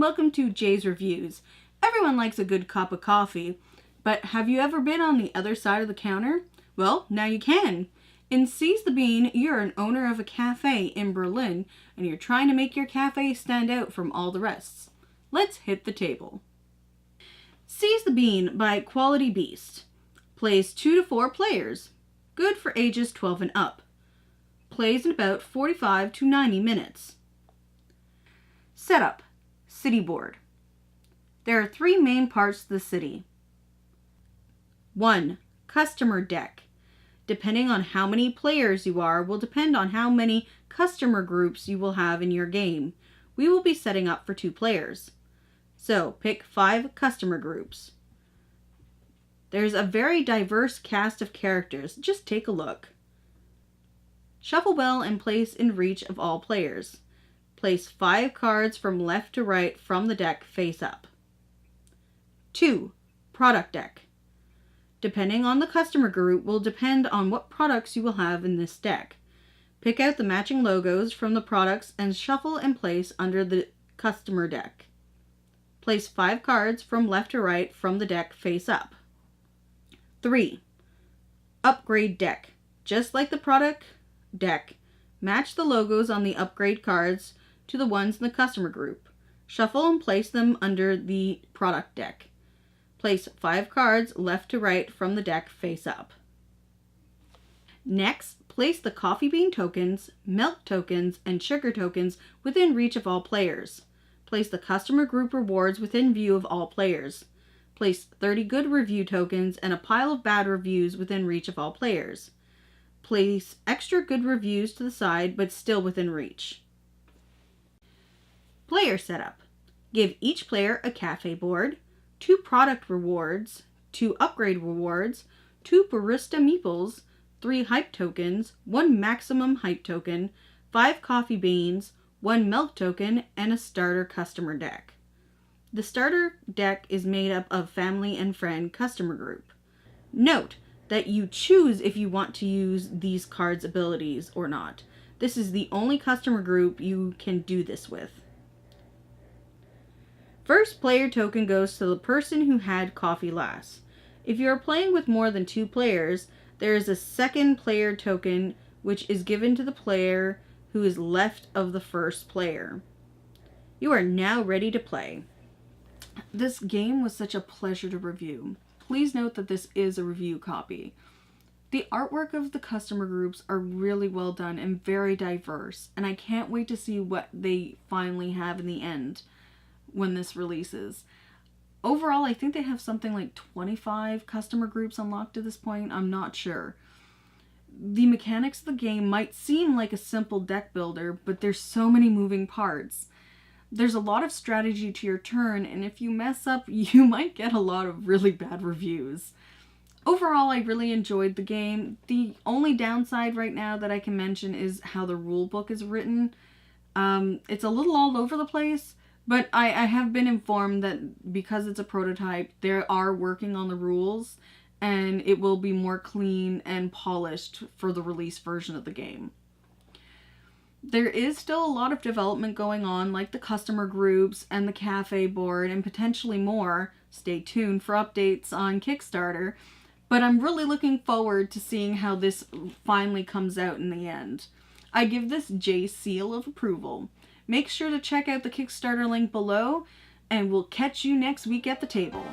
welcome to Jay's Reviews. Everyone likes a good cup of coffee, but have you ever been on the other side of the counter? Well, now you can. In Seize the Bean, you're an owner of a cafe in Berlin, and you're trying to make your cafe stand out from all the rest. Let's hit the table. Seize the Bean by Quality Beast. Plays 2 to 4 players. Good for ages 12 and up. Plays in about 45 to 90 minutes. Setup. City board. There are 3 main parts to the city. 1. Customer deck. Depending on how many players you are will depend on how many customer groups you will have in your game. We will be setting up for 2 players. So pick 5 customer groups. There's a very diverse cast of characters. Just take a look. Shuffle well and place in reach of all players. Place 5 cards from left to right from the deck face up. 2. Product deck. Depending on the customer group will depend on what products you will have in this deck. Pick out the matching logos from the products and shuffle and place under the customer deck. Place 5 cards from left to right from the deck face up. 3. Upgrade deck. Just like the product deck, match the logos on the upgrade cards to the ones in the customer group. Shuffle and place them under the product deck. Place 5 cards left to right from the deck face up. Next, place the coffee bean tokens, milk tokens, and sugar tokens within reach of all players. Place the customer group rewards within view of all players. Place 30 good review tokens and a pile of bad reviews within reach of all players. Place extra good reviews to the side but still within reach. Player setup. Give each player a cafe board, 2 product rewards, 2 upgrade rewards, 2 barista meeples, 3 hype tokens, 1 maximum hype token, 5 coffee beans, 1 milk token, and a starter customer deck. The starter deck is made up of family and friend customer group. Note that you choose if you want to use these cards' abilities or not. This is the only customer group you can do this with. First player token goes to the person who had coffee last. If you are playing with more than 2 players, there is a second player token which is given to the player who is left of the first player. You are now ready to play. This game was such a pleasure to review. Please note that this is a review copy. The artwork of the customer groups are really well done and very diverse, and I can't wait to see what they finally have in the end when this releases. Overall, I think they have something like 25 customer groups unlocked at this point. I'm not sure. The mechanics of the game might seem like a simple deck builder, but there's so many moving parts. There's a lot of strategy to your turn, and if you mess up, you might get a lot of really bad reviews. Overall, I really enjoyed the game. The only downside right now that I can mention is how the rule book is written. It's a little all over the place, but I have been informed that because it's a prototype, they are working on the rules, and it will be more clean and polished for the release version of the game. There is still a lot of development going on, like the customer groups and the cafe board and potentially more. Stay tuned for updates on Kickstarter, but I'm really looking forward to seeing how this finally comes out in the end. I give this Jay's seal of approval. Make sure to check out the Kickstarter link below, and we'll catch you next week at the table.